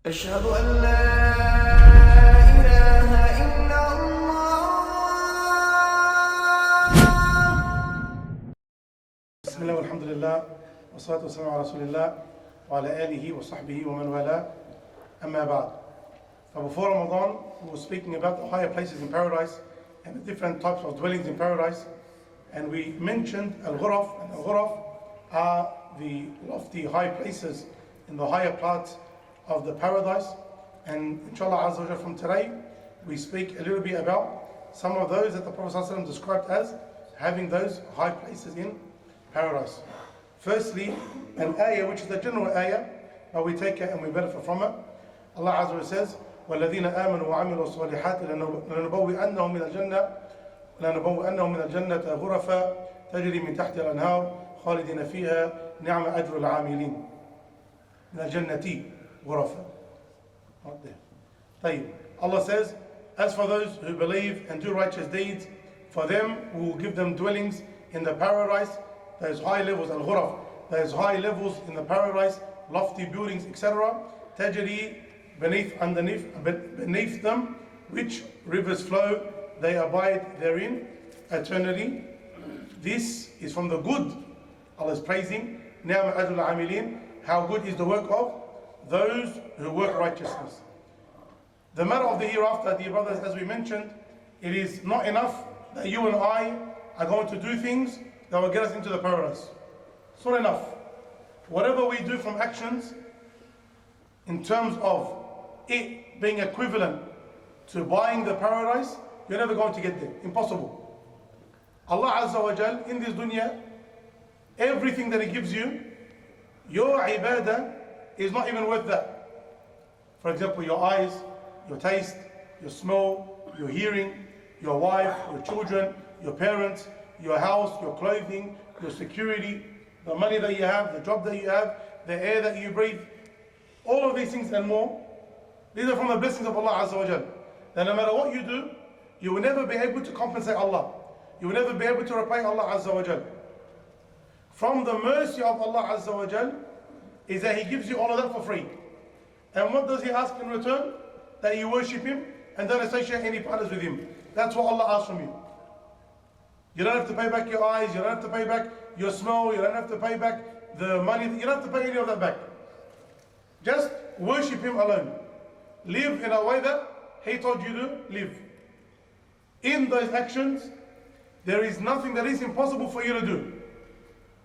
أشهد أن لا إله إلا الله. بسم الله والحمد لله والصلاة والسلام على رسول الله وعلى آله وصحبه ومن والاه. أما بعد. So before Ramadan, we were speaking about the higher places in paradise and the different types of dwellings in paradise. And we mentioned al-ghuraf, and al-ghuraf are the lofty high places in the higher parts of the paradise. And inshallah Azza wa Jalla, from today we speak a little bit about some of those that the Prophet ﷺ described as having those high places in paradise. Firstly, an ayah which is a general ayah, but we take it and we benefit from it. Allah Azza wa Jalla says, وَالَّذِينَ آمَنُوا وَعَمِلُوا الصَّالِحَاتِ لَنُبَوِّئَنَّهُمْ مِنَ الْجَنَّةِ غُرَفًا تَجْرِي مِنْ تَحْتِهَا الْأَنْهَارُ خَالِدِينَ فِيهَا نِعْمَ أَجْرُ الْعَامِلِينَ مِنَ الْجَنَّةِ غُرَفًا. Right there. طيب. Allah says, as for those who believe and do righteous deeds, for them we will give them dwellings in the paradise. There's high levels, al-ghuraf, there's high levels in the paradise, lofty buildings, etc. Tajri, beneath them, which rivers flow, they abide therein eternally. This is from the good. Allah is praising, ni'ma ajrul amilin, how good is the work of those who work righteousness. The matter of the hereafter, dear brothers, as we mentioned, it is not enough that you and I are going to do things that will get us into the paradise. It's not enough. Whatever we do from actions, in terms of it being equivalent to buying the paradise, you're never going to get there. Impossible. Allah Azza wa Jal, in this dunya, everything that He gives you, your ibadah is not even worth that. For example, your eyes, your taste, your smell, your hearing, your wife, your children, your parents, your house, your clothing, your security, the money that you have, the job that you have, the air that you breathe, all of these things and more, these are from the blessings of Allah Azza wa Jal. That no matter what you do, you will never be able to compensate Allah. You will never be able to repay Allah Azza wa Jal. From the mercy of Allah Azza wa Jal is that He gives you all of that for free. And what does He ask in return? That you worship Him and don't associate any partners with Him. That's what Allah asks from you. You don't have to pay back your eyes, you don't have to pay back your smell, you don't have to pay back the money, you don't have to pay any of that back. Just worship Him alone. Live in a way that He told you to live. In those actions, there is nothing that is impossible for you to do.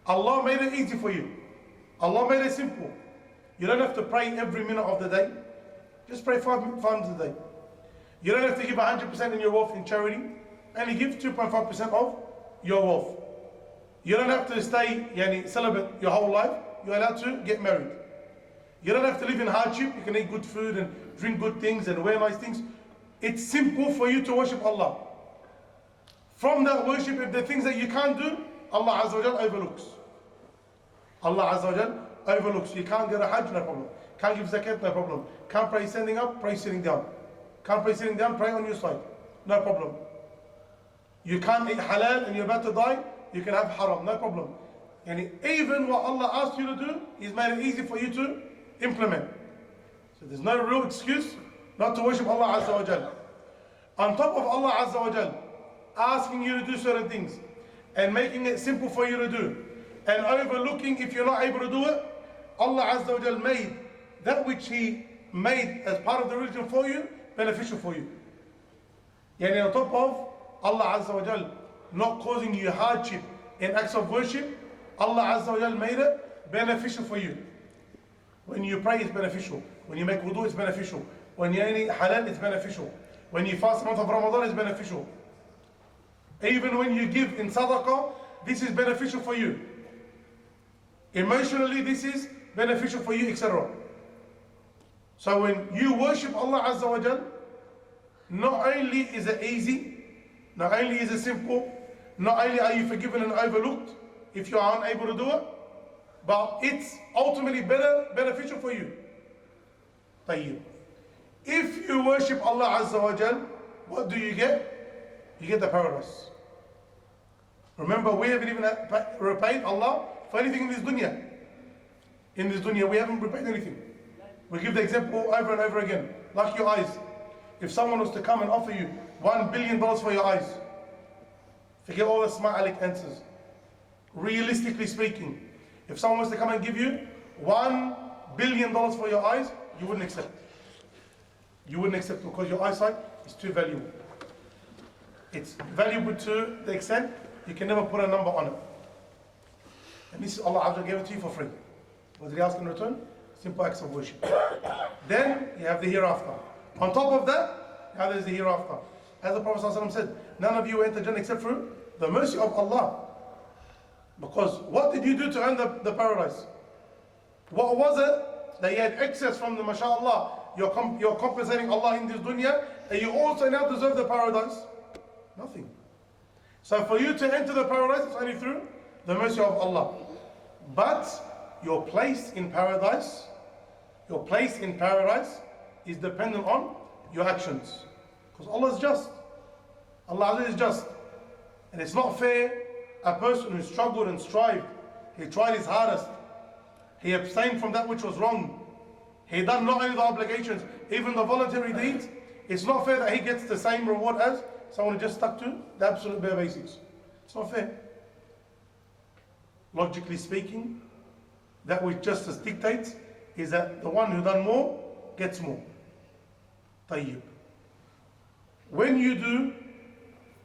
Allah made it easy for you. Allah made it simple. You don't have to pray every minute of the day. Just pray 5 times a day. You don't have to give 100% in your wealth in charity. Only give 2.5% of your wealth. You don't have to stay celibate your whole life. You're allowed to get married. You don't have to live in hardship. You can eat good food and drink good things and wear nice things. It's simple for you to worship Allah. From that worship, if the things that you can't do, Allah Azza wa Jal overlooks. Allah Azza wa Jal overlooks. You can't get a hajj, no problem. Can't give zakat, no problem. Can't pray standing up, pray sitting down. Can't pray sitting down, pray on your side. No problem. You can't eat halal and you're about to die, you can have haram, no problem. And even what Allah asked you to do, He's made it easy for you to implement. So there's no real excuse not to worship Allah Azza wa Jal. On top of Allah Azza wa Jal asking you to do certain things and making it simple for you to do and overlooking if you're not able to do it, Allah Azza wa Jal made that which He made as part of the religion for you beneficial for you. Yani on top of Allah Azza wa Jal not causing you hardship in acts of worship, Allah Azza wa Jal made it beneficial for you. When you pray, it's beneficial. When you make wudu, it's beneficial. When you eat halal, it's beneficial. When you fast the month of Ramadan, it's beneficial. Even when you give in sadaqah, this is beneficial for you. Emotionally, this is beneficial for you, etc. So when you worship Allah Azza wa Jal, not only is it easy, not only is it simple, not only are you forgiven and overlooked if you are unable to do it, but it's ultimately beneficial for you. طيب. If you worship Allah Azza wa Jal, what do you get? You get the paradise. Remember, we haven't even repaid Allah for anything in this dunya. In this dunya, we haven't repaid anything. We give the example over and over again. Like your eyes. If someone was to come and offer you $1 billion for your eyes, forget all the smart aleck answers. Realistically speaking, if someone was to come and give you $1 billion for your eyes, you wouldn't accept. You wouldn't accept because your eyesight is too valuable. It's valuable to the extent you can never put a number on it. And this is Allah Azza gave it to you for free. What did he ask in return? Simple acts of worship. Then you have the hereafter. On top of that, now there's the hereafter. As the Prophet ﷺ said, none of you will enter Jannah except through the mercy of Allah. Because what did you do to earn the paradise? What was it that you had excess from the mashallah? You're compensating Allah in this dunya, and you also now deserve the paradise? Nothing. So for you to enter the paradise, it's only through the mercy of Allah. But your place in paradise, is dependent on your actions. Because Allah is just. Allah is just. And it's not fair a person who struggled and strived, he tried his hardest, he abstained from that which was wrong, he done not only the obligations, even the voluntary deeds, it's not fair that he gets the same reward as someone who just stuck to the absolute bare basics. It's not fair. Logically speaking, that which justice dictates is that the one who done more gets more. Tayyib. When you do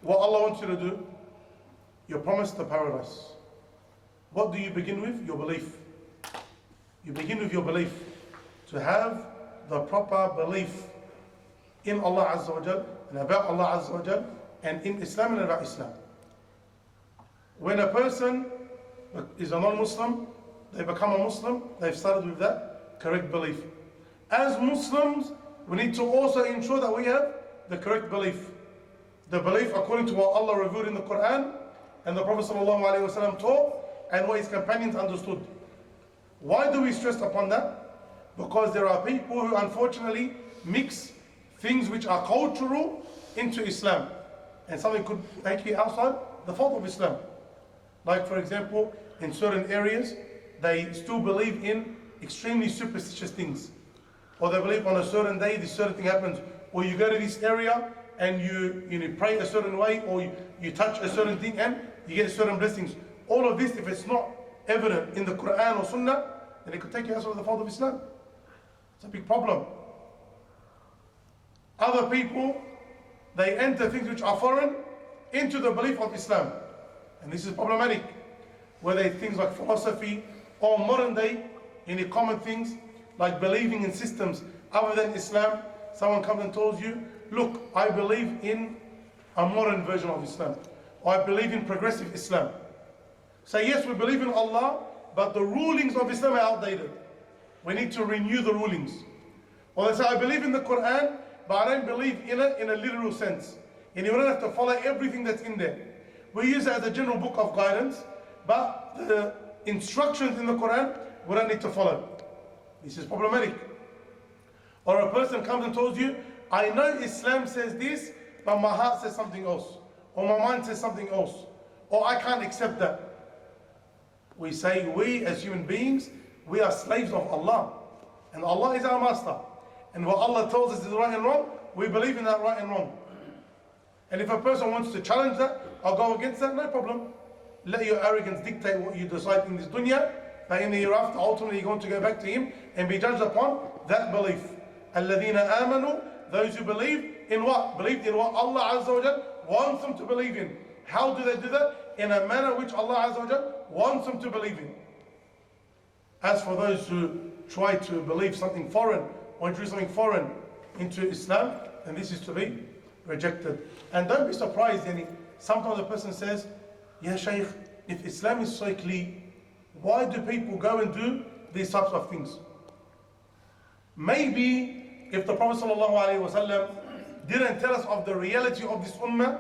what Allah wants you to do, you're promised the paradise. What do you begin with? Your belief. You begin with your belief. To have the proper belief in Allah Azza wa Jal and about Allah Azza wa Jal and in Islam and about Islam. When a person is a non-Muslim, they become a Muslim, they've started with that correct belief. As Muslims, we need to also ensure that we have the correct belief. The belief according to what Allah revealed in the Quran and the Prophet ﷺ taught and what his companions understood. Why do we stress upon that? Because there are people who unfortunately mix things which are cultural into Islam. And something could take you outside the fault of Islam. Like for example, in certain areas, they still believe in extremely superstitious things. Or they believe on a certain day this certain thing happens. Or you go to this area and you pray a certain way, or you touch a certain thing and you get certain blessings. All of this, if it's not evident in the Quran or Sunnah, then it could take you outside the fault of Islam. It's a big problem. Other people, they enter things which are foreign into the belief of Islam. And this is problematic. Whether it's things like philosophy or modern day, any common things like believing in systems other than Islam. Someone comes and tells you, look, I believe in a modern version of Islam. Or I believe in progressive Islam. Say, yes, we believe in Allah, but the rulings of Islam are outdated. We need to renew the rulings. Or they say, I believe in the Quran, but I don't believe in it in a literal sense. And you don't have to follow everything that's in there. We use it as a general book of guidance, but the instructions in the Quran, we don't need to follow. This is problematic. Or a person comes and tells you, I know Islam says this, but my heart says something else. Or my mind says something else. Or I can't accept that. We say, we as human beings, we are slaves of Allah. And Allah is our master. And what Allah tells us is right and wrong, we believe in that right and wrong. And if a person wants to challenge that or go against that, no problem. Let your arrogance dictate what you decide in this dunya. But in the hereafter, ultimately you're going to go back to Him and be judged upon that belief. الَّذِينَ آمَنُوا, those who believe in what? Believed in what Allah Azza wa Jal wants them to believe in. How do they do that? In a manner which Allah Azza wa Jal wants them to believe in. As for those who try to believe something foreign or introduce something foreign into Islam, then this is to be rejected. And don't be surprised, sometimes a person says, yeah, Shaykh, if Islam is so clear, why do people go and do these types of things? Maybe if the Prophet ﷺ didn't tell us of the reality of this ummah,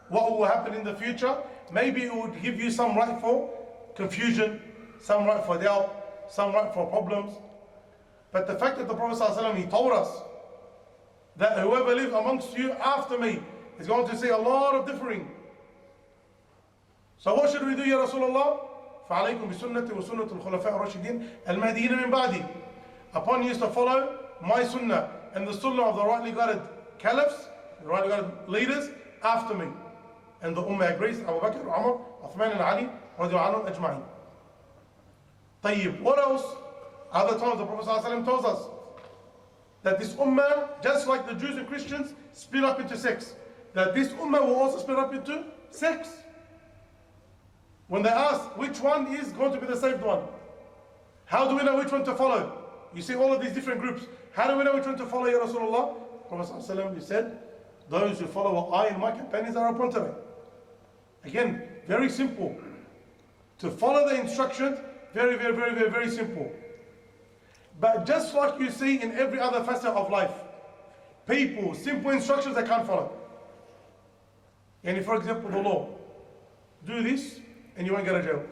what will happen in the future, maybe it would give you some right for confusion, some right for doubt, some right for problems. But the fact that the Prophet ﷺ, he told us that whoever lives amongst you after me is going to see a lot of differing. So what should we do, Ya Rasulullah? فَعَلَيْكُمْ بِسُنَّةِ وَسُنَّةِ الْخُلَفَاءِ الرَّاشِدِينَ الْمَهْدِيِّينَ مِنْ بَعْدِي. upon you is to follow my sunnah and the sunnah of the rightly guided caliphs, the rightly guided leaders after me. And the ummah agrees, Abu Bakr, Umar, Uthman and Ali, radiallahu anhum ajma'in. Tayyib, what else? Other times the Prophet ﷺ tells us that this ummah, just like the Jews and Christians, split up into sects, that this ummah will also split up into sects. When they ask which one is going to be the saved one, how do we know which one to follow? You see all of these different groups. How do we know which one to follow, Ya Rasulullah? Prophet ﷺ, he said, those who follow what I and my companions are upon today. Again, very simple. To follow the instructions, very, very, very, very, very simple. But just like you see in every other facet of life, people, simple instructions they can't follow. And for example, the law. Do this and you won't go to jail.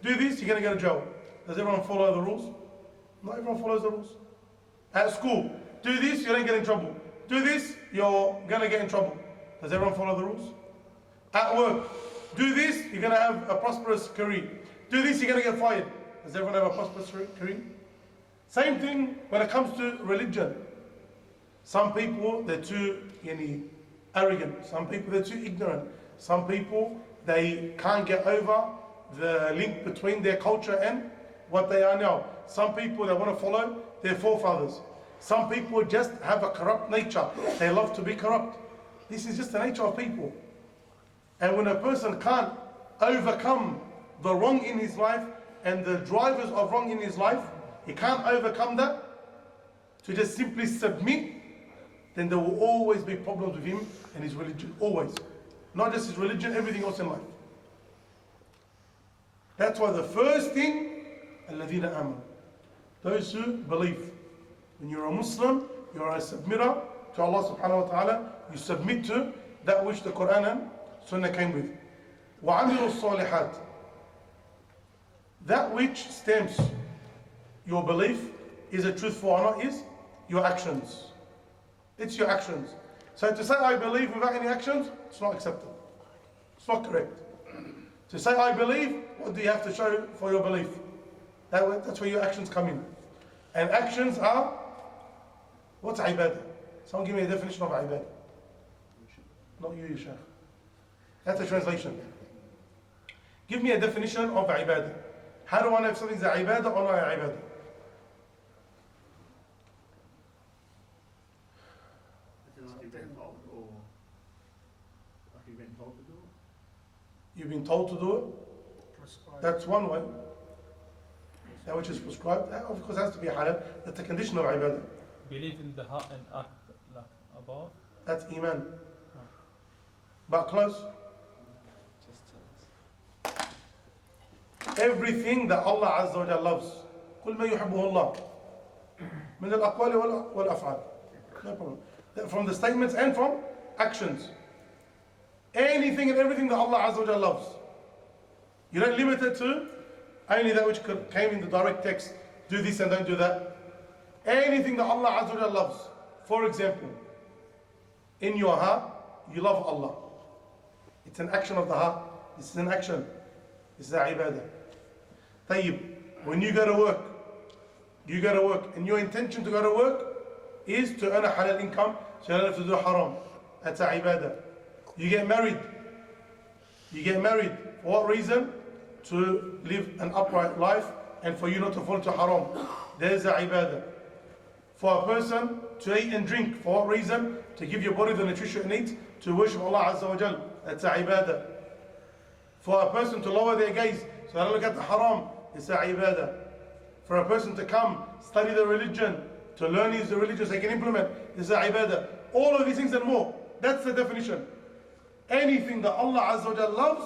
Do this, you're going to go to jail. Does everyone follow the rules? Not everyone follows the rules. At school, do this, you don't get in trouble. Do this, you're going to get in trouble. Does everyone follow the rules? At work, do this, you're going to have a prosperous career. Do this, you're going to get fired. Does everyone have a prosperous career? Same thing when it comes to religion. Some people, they're too arrogant. Some people, they're too ignorant. Some people, they can't get over the link between their culture and what they are now. Some people, they want to follow their forefathers. Some people just have a corrupt nature. They love to be corrupt. This is just the nature of people. And when a person can't overcome the wrong in his life and the drivers of wrong in his life, he can't overcome that, to just simply submit, then there will always be problems with him and his religion, always. Not just his religion, everything else in life. That's why the first thing, الَّذِينَ آمَنُوا, those who believe. When you're a Muslim, you're a submitter to Allah subhanahu wa ta'ala, you submit to that which the Quran and Sunnah came with. وَعَمِلُوا الصَّالِحَاتِ, that which stems your belief, is it truthful or not, is your actions. It's your actions. So to say I believe without any actions, it's not accepted. It's not correct. To say I believe, what do you have to show for your belief? That's where your actions come in. And actions are, what's ibadah? Someone give me a definition of ibadah. Not you, Sheikh. That's a translation. Give me a definition of ibadah. How do I know if something's a ibadah or not a ibadah? You've been told to do it? Prescribed. That's one way. That which is prescribed, that of course has to be halal. That's a condition of ibadah. Believe in the heart and act like above. That's iman. But close. Everything that Allah Azza wa Jalla loves. كل ما يحبه الله من الأقوال والأفعال. No problem. From the statements and from actions. Anything and everything that Allah Azza wa Jalla loves. You don't limit it to only that which came in the direct text. Do this and don't do that. Anything that Allah Azza wa Jalla loves. For example, in your heart, you love Allah. It's an action of the heart. This is an action. This is a ibadah. Tayyib, when you go to work, and your intention to go to work is to earn a halal income, so you don't have to do haram. That's a ibadah. You get married. For what reason? To live an upright life and for you not to fall into haram. There's a ibadah. For a person to eat and drink, for what reason? To give your body the nutrition it needs to worship Allah Azza wa Jal. That's a ibadah. For a person to lower their gaze so they don't look at the haram, it's a ibadah. For a person to come, study the religion, to learn his religion so he can implement, it's a ibadah. All of these things and more. That's the definition. Anything that Allah Azza wa Jal loves,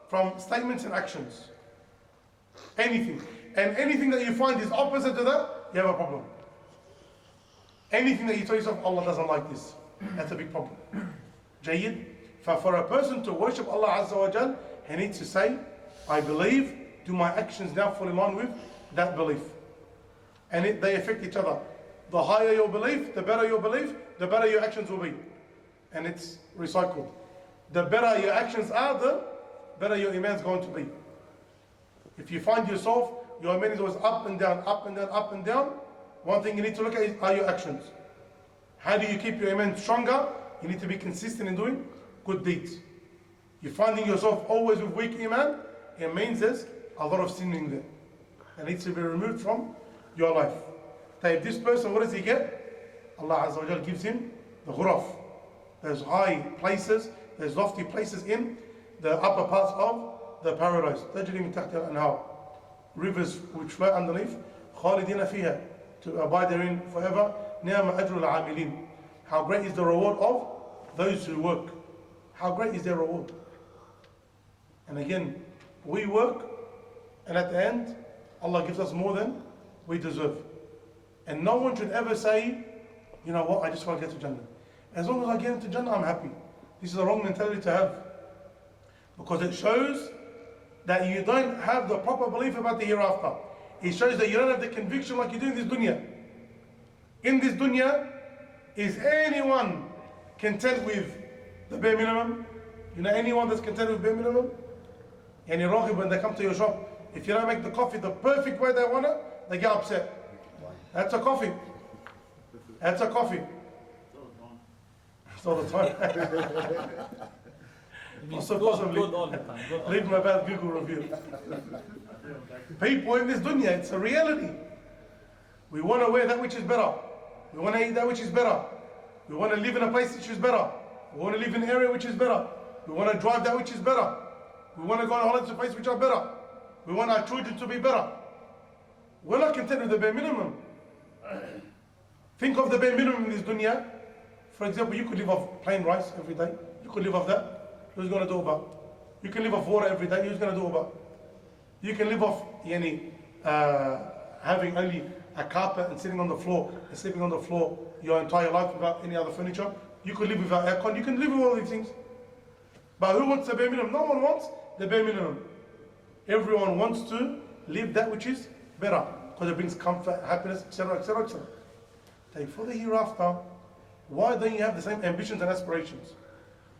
from statements and actions. Anything. And anything that you find is opposite to that, you have a problem. Anything that you tell yourself, Allah doesn't like this, that's a big problem. Jayyid. For a person to worship Allah Azza wa Jal, he needs to say, I believe, do my actions now fall in line with that belief? And they affect each other. The higher your belief, the better your belief, the better your actions will be. And it's recycled. The better your actions are, the better your iman is going to be. If you find yourself, your iman is always up and down, up and down, up and down, one thing you need to look at are your actions. How do you keep your iman stronger? You need to be consistent in doing good deeds. You're finding yourself always with weak iman, it means there's a lot of sinning there. It needs to be removed from your life. If this person, what does he get? Allah Azza wa Jal gives him the ghuraf. There's high places, there's lofty places in the upper parts of the paradise. تجري من تحت الأنهار. Rivers which flow underneath. خالدين فيها. To abide therein forever. نعم أجر العاملين. How great is the reward of those who work. How great is their reward. And again, we work, and at the end, Allah gives us more than we deserve. And no one should ever say, you know what, I just want to get to Jannah. As long as I get into Jannah, I'm happy. This is the wrong mentality to have. Because it shows that you don't have the proper belief about the hereafter. It shows that you don't have the conviction like you do in this dunya. In this dunya, is anyone content with the bare minimum? You know anyone that's content with bare minimum? And when they come to your shop, if you don't make the coffee the perfect way they want it, they get upset. That's a coffee. That's a coffee. It's all the time. Also possibly. Good all the time. Read my bad Google review. People in this dunya, it's a reality. We want to wear that which is better. We want to eat that which is better. We want to live in a place which is better. We want to live in an area which is better. We want to drive that which is better. We want to go on holiday to places which are better. We want our children to be better. We're not content with the bare minimum. Think of the bare minimum in this dunya. For example, you could live off plain rice every day. You could live off that. Who's going to do about? You can live off water every day. Who's going to do about? You can live off having only a carpet and sitting on the floor and sleeping on the floor your entire life without any other furniture. You could live without aircon. You can live with all these things. But who wants the bare minimum? No one wants the bare minimum. Everyone wants to live that which is better because it brings comfort, happiness, etc., etc., etc. For the hereafter, why don't you have the same ambitions and aspirations?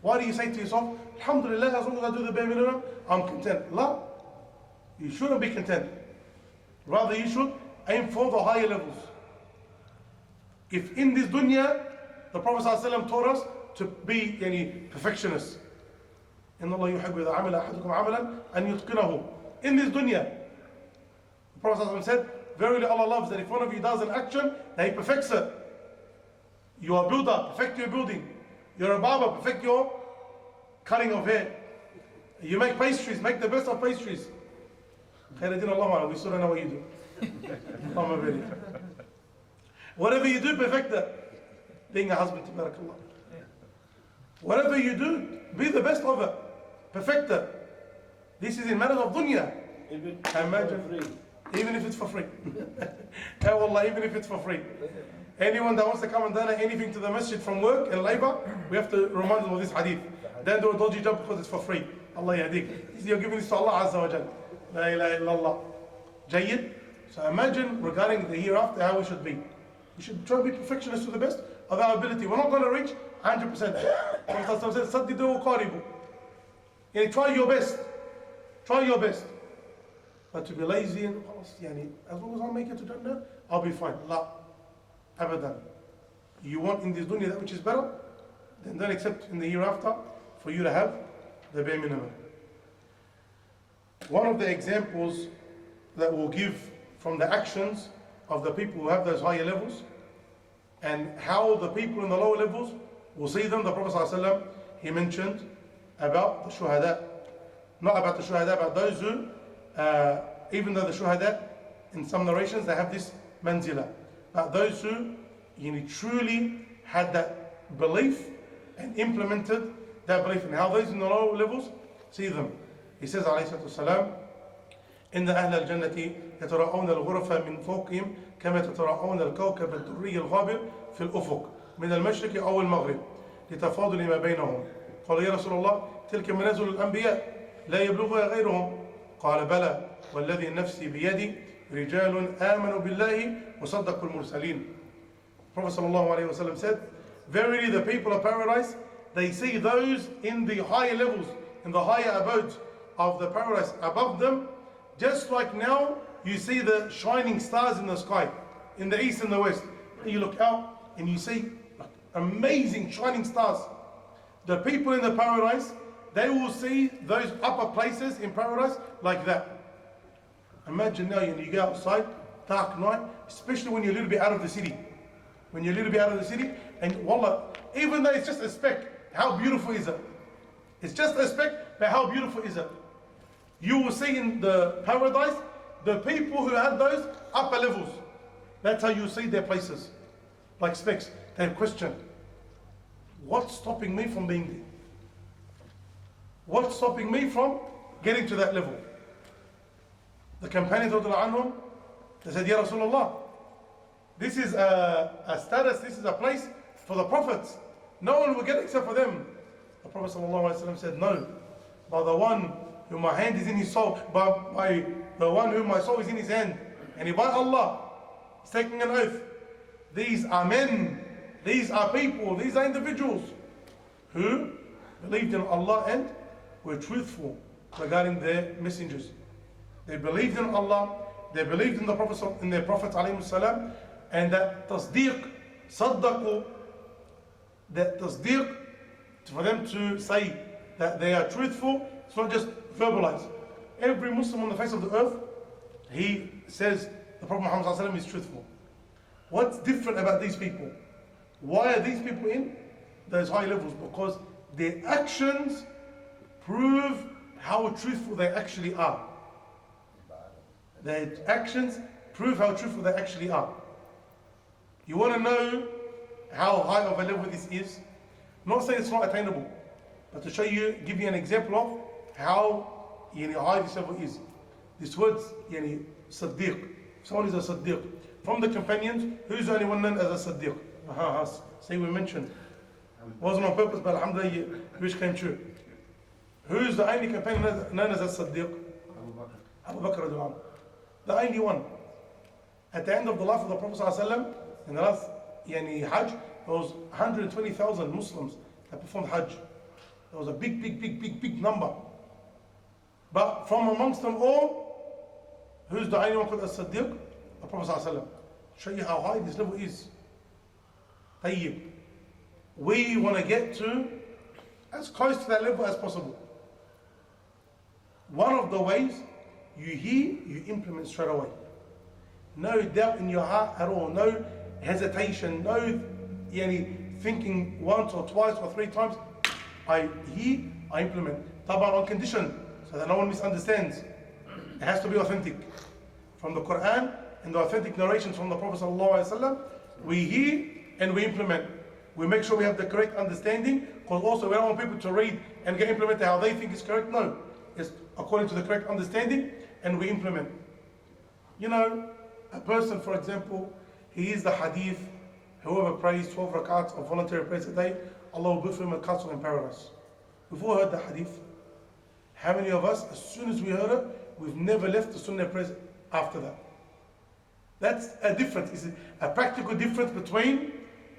Why do you say to yourself, Alhamdulillah, as long as I do the bare minimum, I'm content? La, you shouldn't be content. Rather, you should aim for the higher levels. If in this dunya, the Prophet ﷺ taught us to be perfectionists. إن الله يحب إذا عمل أحدكم عملا أن يتقنه. In this dunya, the Prophet ﷺ said, verily Allah loves that if one of you does an action, that he perfects it. You are a builder, perfect your building. You're a barber, perfect your cutting of hair. You make pastries, make the best of pastries. خير دين الله, we still don't know what you do. Whatever you do, perfect it. Being a husband, tabarakallah. Whatever you do, be the best of it. Perfect it. This is in matters of dunya. Imagine, even if it's for free. Hey, wallah, even if it's for free. Anyone that wants to come and donate anything to the masjid from work and labor, we have to remind them of this hadith. Don't do a dodgy job because it's for free. Allah yahdik. You're giving this to Allah Azza wa Jal. La ilaha illallah. Jayyid. So imagine regarding the hereafter how we should be. We should try to be perfectionists to the best of our ability. We're not going to reach 100%. Prophet said, Saddidu qaribu. Try your best. Try your best. But to be lazy and as long as I make it to Jannah, I'll be fine. La. Abadan. You want in this dunya that which is better, then don't accept in the hereafter for you to have the bare minimum. One of the examples that we'll give from the actions of the people who have those higher levels and how the people in the lower levels will see them, the Prophet ﷺ, he mentioned about the shuhada. Not about the shuhada, about those who, even though the shuhada, in some narrations, they have this manzila. But those who truly had that belief and implemented that belief, and how those in the lower levels see them. He says, alayhi salatu wasalam, إن أهل الجنة يتراءون الغرف من فوقهم كما تتراءون الكوكب الدري الغابر في الأفق من المشرق أو المغرب لتفاضل ما بينهم. قال يا رسول الله تلك منازل الأنبياء لا يبلغها غيرهم. قال بلى والذي نفسي بيدي رجال آمنوا بالله وصدقوا المرسلين. Prophet ﷺ said, verily the people of paradise, they see those in the higher levels, in the higher abodes of the paradise above them, just like now you see the shining stars in the sky. in the east and the west. And you look out and you see like, amazing shining stars. The people in the paradise, they will see those upper places in paradise like that. Imagine now you go outside, dark night, especially when you're a little bit out of the city. When you're a little bit out of the city, and wallah, even though it's just a speck, how beautiful is it? It's just a speck, but how beautiful is it? You will see in the paradise, the people who have those upper levels. That's how you see their places. Like specks. They have question. What's stopping me from being there? What's stopping me from getting to that level? The companions of the anhum, they said, Ya Rasulullah, this is a status, this is a place for the prophets. No one will get it except for them. The Prophet ﷺ said, no, by the one whom my hand is in his soul, by the one whom my soul is in his hand, and by Allah, he's taking an oath. These are men, these are people, these are individuals who believed in Allah and were truthful regarding their messengers. They believed in Allah, they believed in the Prophet, in their Prophet ﷺ, and that tasdeeq, saddaqu, that tasdeeq, for them to say that they are truthful, it's not just verbalized. Every Muslim on the face of the earth, he says the Prophet Muhammad ﷺ is truthful. What's different about these people? Why are these people in those high levels? Because their actions prove how truthful they actually are. Their actions prove how truthful they actually are. You want to know how high of a level this is? I'm not saying it's not attainable, but to show you, give you an example of how high this level is. This word, Siddiq. Someone is a Siddiq. From the companions, who's the only one known as a Siddiq? Say we mentioned. Wasn't on purpose, but alhamdulillah, your wish came true. Who's the only companion known as a Siddiq? Abu Bakr radiallahu anhu. The only one. At the end of the life of the Prophet ﷺ, in the last Hajj, there was 120,000 Muslims that performed Hajj. There was a big number. But from amongst them all, who's the only one called as-Siddiq? The Prophet ﷺ. Show you how high this level is. Tayyib. We want to get to as close to that level as possible. One of the ways, you hear, you implement straight away. No doubt in your heart at all, no hesitation, no thinking once or twice or three times. I hear, I implement. Taban on condition, so that no one misunderstands. It has to be authentic. From the Quran and the authentic narrations from the Prophet ﷺ, we hear and we implement. We make sure we have the correct understanding, because also we don't want people to read and get implemented how they think is correct. No, it's according to the correct understanding, and we implement. A person, for example, he is the hadith, whoever prays 12 rakats of voluntary prayers a day, Allah will build for him a castle in paradise. We've all heard the hadith. How many of us, as soon as we heard it, we've never left the sunnah prayers after that? That's a difference. It's a practical difference between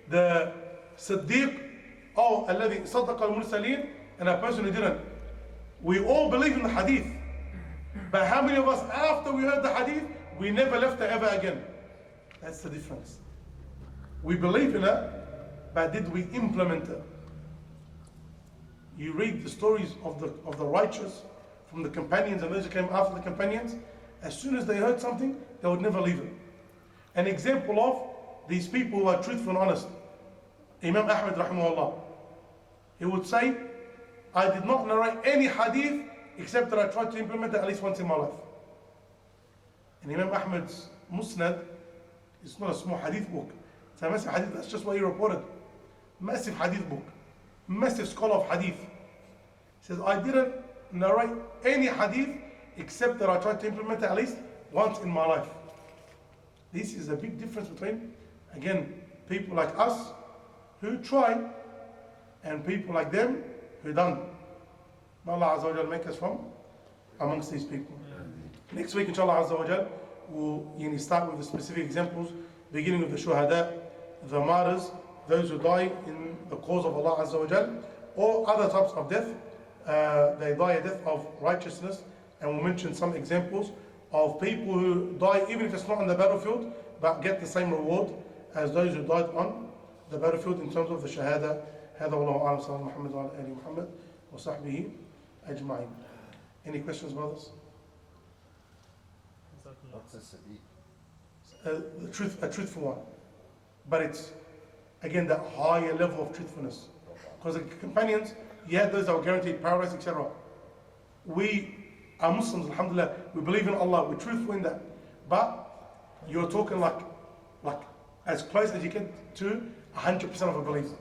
the Siddiq, or الذي صدق المرسلين, and a person who didn't. We all believe in the hadith. But how many of us, after we heard the hadith, we never left it ever again? That's the difference. We believe in it, but did we implement it? You read the stories of the righteous, from the companions and those who came after the companions. As soon as they heard something, they would never leave it. An example of these people who are truthful and honest, Imam Ahmad rahimahullah, he would say, I did not narrate any hadith except that I tried to implement it at least once in my life. And Imam Ahmad's Musnad is not a small hadith book. It's a massive hadith. That's just what he reported. Massive hadith book. Massive scholar of hadith. He says, I didn't narrate any hadith except that I tried to implement it at least once in my life. This is a big difference between, again, people like us who try and people like them who don't. May Allah Azza wa Jal make us from amongst these people. Next week, inshallah Azza wa Jal, we'll start with the specific examples, beginning with the shuhada, the martyrs, those who die in the cause of Allah Azza wa Jal, or other types of death. They die a death of righteousness, and we'll mention some examples of people who die even if it's not on the battlefield, but get the same reward as those who died on the battlefield in terms of the shahada. هذا والله أعلم صلى الله محمد وعلى آله محمد وصحبه أجمعين. Any questions, brothers? What's a Sadiq? A truthful one, but it's again that higher level of truthfulness. Because the companions, you had those that were guaranteed paradise, etc. We are Muslims, alhamdulillah. We believe in Allah. We're truthful in that. But you're talking like as close as you get to 100% of a believer.